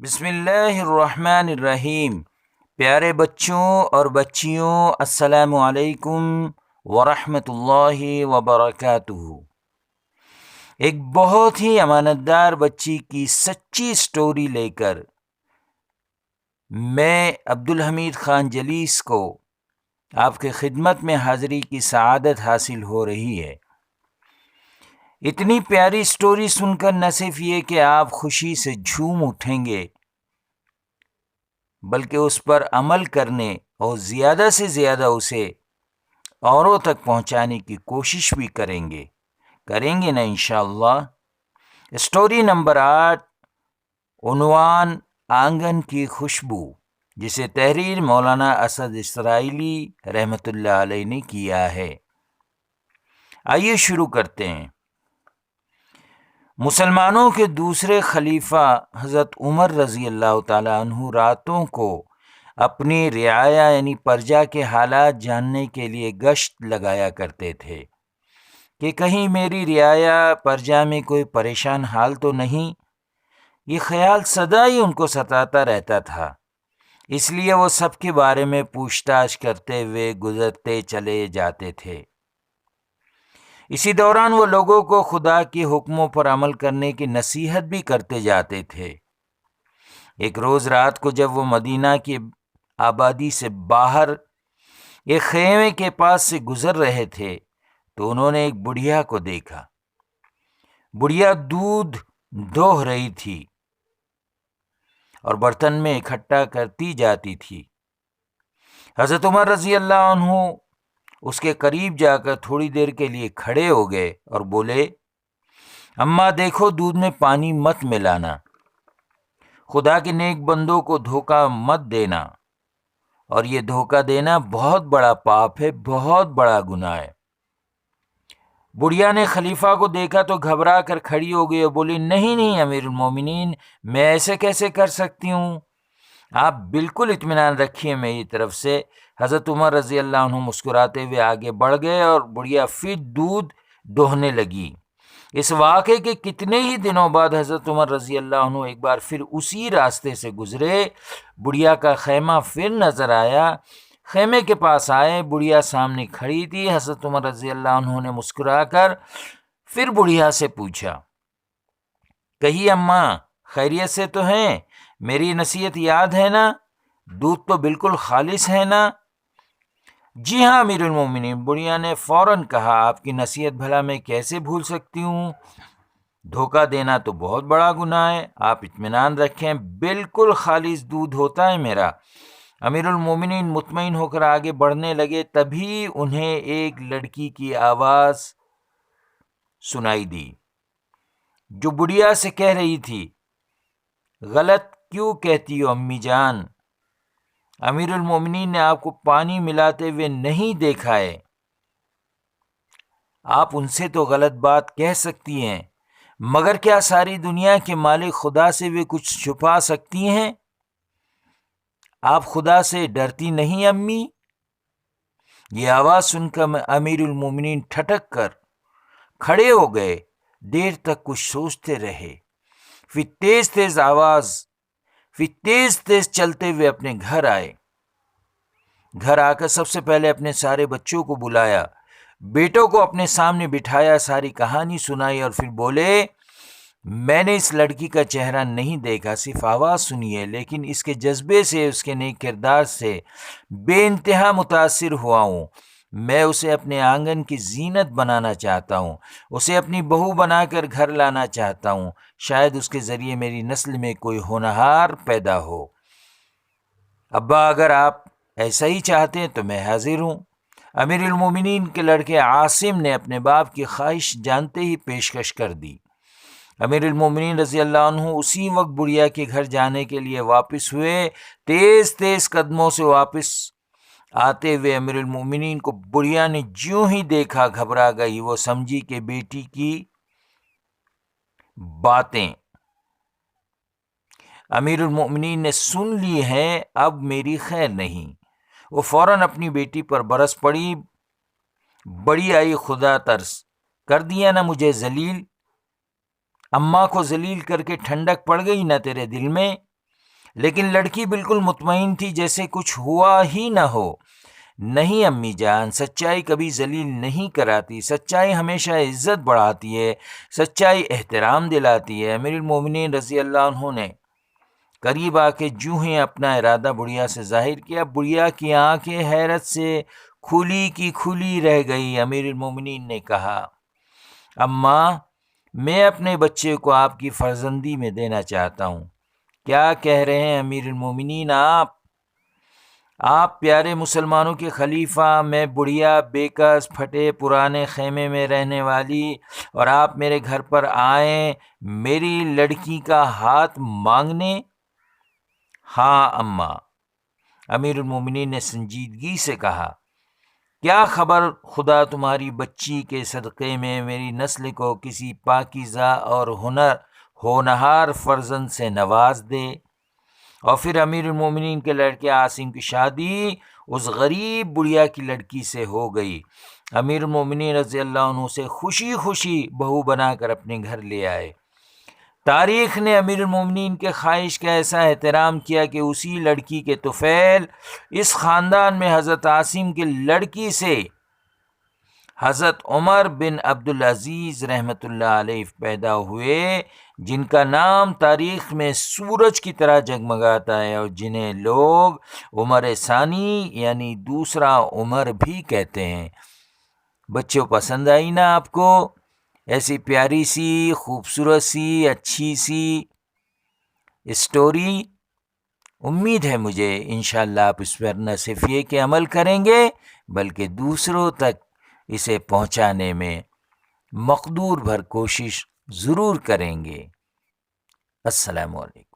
بسم اللہ الرحمن الرحیم۔ پیارے بچوں اور بچیوں، السلام علیکم ورحمۃ اللہ وبرکاتہ۔ ایک بہت ہی امانت دار بچی کی سچی سٹوری لے کر میں عبدالحمید خان جلیس کو آپ کی خدمت میں حاضری کی سعادت حاصل ہو رہی ہے۔ اتنی پیاری سٹوری سن کر نہ صرف یہ کہ آپ خوشی سے جھوم اٹھیں گے، بلکہ اس پر عمل کرنے اور زیادہ سے زیادہ اسے اوروں تک پہنچانے کی کوشش بھی کریں گے نا انشاءاللہ۔ سٹوری نمبر 8، عنوان آنگن کی خوشبو، جسے تحریر مولانا اسد اسرائیلی رحمۃ اللہ علیہ نے کیا ہے۔ آئیے شروع کرتے ہیں۔ مسلمانوں کے دوسرے خلیفہ حضرت عمر رضی اللہ تعالیٰ عنہ راتوں کو اپنی رعایا یعنی پرجا کے حالات جاننے کے لیے گشت لگایا کرتے تھے کہ کہیں میری رعایا پرجا میں کوئی پریشان حال تو نہیں۔ یہ خیال سدا ہی ان کو ستاتا رہتا تھا، اس لیے وہ سب کے بارے میں پوچھ تاچھ کرتے ہوئے گزرتے چلے جاتے تھے۔ اسی دوران وہ لوگوں کو خدا کے حکموں پر عمل کرنے کی نصیحت بھی کرتے جاتے تھے۔ ایک روز رات کو جب وہ مدینہ کی آبادی سے باہر ایک خیمے کے پاس سے گزر رہے تھے تو انہوں نے ایک بڑھیا کو دیکھا۔ بڑھیا دودھ دوہ رہی تھی اور برتن میں اکٹھا کرتی جاتی تھی۔ حضرت عمر رضی اللہ عنہ اس کے قریب جا کر تھوڑی دیر کے لیے کھڑے ہو گئے اور بولے، اماں دیکھو، دودھ میں پانی مت ملانا، خدا کے نیک بندوں کو دھوکہ مت دینا، اور یہ دھوکہ دینا بہت بڑا پاپ ہے، بہت بڑا گناہ ہے۔ بڑھیا نے خلیفہ کو دیکھا تو گھبرا کر کھڑی ہو گئی اور بولی، نہیں امیر المومنین، میں ایسے کیسے کر سکتی ہوں، آپ بالکل اطمینان رکھیے میری طرف سے۔ حضرت عمر رضی اللہ عنہ مسکراتے ہوئے آگے بڑھ گئے اور بڑھیا پھر دودھ دوہنے لگی۔ اس واقعے کے کتنے ہی دنوں بعد حضرت عمر رضی اللہ عنہ ایک بار پھر اسی راستے سے گزرے۔ بڑھیا کا خیمہ پھر نظر آیا۔ خیمے کے پاس آئے، بڑھیا سامنے کھڑی تھی۔ حضرت عمر رضی اللہ عنہ نے مسکرا کر پھر بڑھیا سے پوچھا، کہیے اماں، خیریت سے تو ہیں؟ میری نصیحت یاد ہے نا؟ دودھ تو بالکل خالص ہے نا؟ جی ہاں امیر المومنین، بڑھیا نے فوراً کہا، آپ کی نصیحت بھلا میں کیسے بھول سکتی ہوں؟ دھوکہ دینا تو بہت بڑا گناہ ہے، آپ اطمینان رکھیں، بالکل خالص دودھ ہوتا ہے میرا۔ امیر المومنین مطمئن ہو کر آگے بڑھنے لگے، تبھی انہیں ایک لڑکی کی آواز سنائی دی جو بڑھیا سے کہہ رہی تھی، غلط کیوں کہتی ہو امی جان؟ امیر المومنین نے آپ کو پانی ملاتے ہوئے نہیں دیکھا ہے، آپ ان سے تو غلط بات کہہ سکتی ہیں، مگر کیا ساری دنیا کے مالک خدا سے بھی کچھ چھپا سکتی ہیں؟ آپ خدا سے ڈرتی نہیں امی؟ یہ آواز سن کر امیر المومنین ٹھٹک کر کھڑے ہو گئے، دیر تک کچھ سوچتے رہے، پھر تیز تیز چلتے ہوئے اپنے گھر آئے۔ گھر آ کر سب سے پہلے اپنے سارے بچوں کو بلایا، بیٹوں کو اپنے سامنے بٹھایا، ساری کہانی سنائی اور پھر بولے، میں نے اس لڑکی کا چہرہ نہیں دیکھا، صرف آواز سنی ہے، لیکن اس کے جذبے سے، اس کے نیک کردار سے بے انتہا متاثر ہوا ہوں۔ میں اسے اپنے آنگن کی زینت بنانا چاہتا ہوں، اسے اپنی بہو بنا کر گھر لانا چاہتا ہوں، شاید اس کے ذریعے میری نسل میں کوئی ہونہار پیدا ہو۔ ابا اگر آپ ایسا ہی چاہتے ہیں تو میں حاضر ہوں۔ امیر المومنین کے لڑکے عاصم نے اپنے باپ کی خواہش جانتے ہی پیشکش کر دی۔ امیر المومنین رضی اللہ عنہ اسی وقت بڑھیا کے گھر جانے کے لیے واپس ہوئے۔ تیز تیز قدموں سے واپس آتے ہوئے امیر المومنین کو بڑھیا نے جیوں ہی دیکھا گھبرا گئی، وہ سمجھی کہ بیٹی کی باتیں امیر المومنین نے سن لی ہیں، اب میری خیر نہیں۔ وہ فوراً اپنی بیٹی پر برس پڑی، بڑی آئی خدا ترس، کر دیا نا مجھے ذلیل، اماں کو ذلیل کر کے ٹھنڈک پڑ گئی نا تیرے دل میں؟ لیکن لڑکی بالکل مطمئن تھی جیسے کچھ ہوا ہی نہ ہو۔ نہیں امی جان، سچائی کبھی ذلیل نہیں کراتی، سچائی ہمیشہ عزت بڑھاتی ہے، سچائی احترام دلاتی ہے۔ امیر المومنین رضی اللہ عنہ نے قریب آ کے جو ہی اپنا ارادہ بڑھیا سے ظاہر کیا، بڑھیا کی آنکھیں حیرت سے کھلی کی کھلی رہ گئی۔ امیر المومنین نے کہا، اماں، میں اپنے بچے کو آپ کی فرزندی میں دینا چاہتا ہوں۔ کیا کہہ رہے ہیں امیر المومنین آپ پیارے مسلمانوں کے خلیفہ، میں بڑھیا بےکس پھٹے پرانے خیمے میں رہنے والی، اور آپ میرے گھر پر آئیں میری لڑکی کا ہاتھ مانگنے؟ ہاں اماں، امیر المومنین نے سنجیدگی سے کہا، کیا خبر خدا تمہاری بچی کے صدقے میں میری نسل کو کسی پاکیزہ اور ہونہار فرزند سے نواز دے۔ اور پھر امیر المومنین کے لڑکے عاصم کی شادی اس غریب بڑھیا کی لڑکی سے ہو گئی۔ امیر المومنین رضی اللہ عنہ سے خوشی خوشی بہو بنا کر اپنے گھر لے آئے۔ تاریخ نے امیر المومنین کے خواہش کا ایسا احترام کیا کہ اسی لڑکی کے طفیل اس خاندان میں حضرت عاصم کی لڑکی سے حضرت عمر بن عبدالعزیز رحمۃ اللہ علیہ پیدا ہوئے، جن کا نام تاریخ میں سورج کی طرح جگمگاتا ہے، اور جنہیں لوگ عمر ثانی یعنی دوسرا عمر بھی کہتے ہیں۔ بچوں پسند آئی نا آپ کو ایسی پیاری سی خوبصورت سی اچھی سی اسٹوری؟ امید ہے مجھے انشاءاللہ آپ اس پر نہ صرف یہ کہ عمل کریں گے بلکہ دوسروں تک اسے پہنچانے میں مقدور بھر کوشش ضرور کریں گے۔ السلام علیکم۔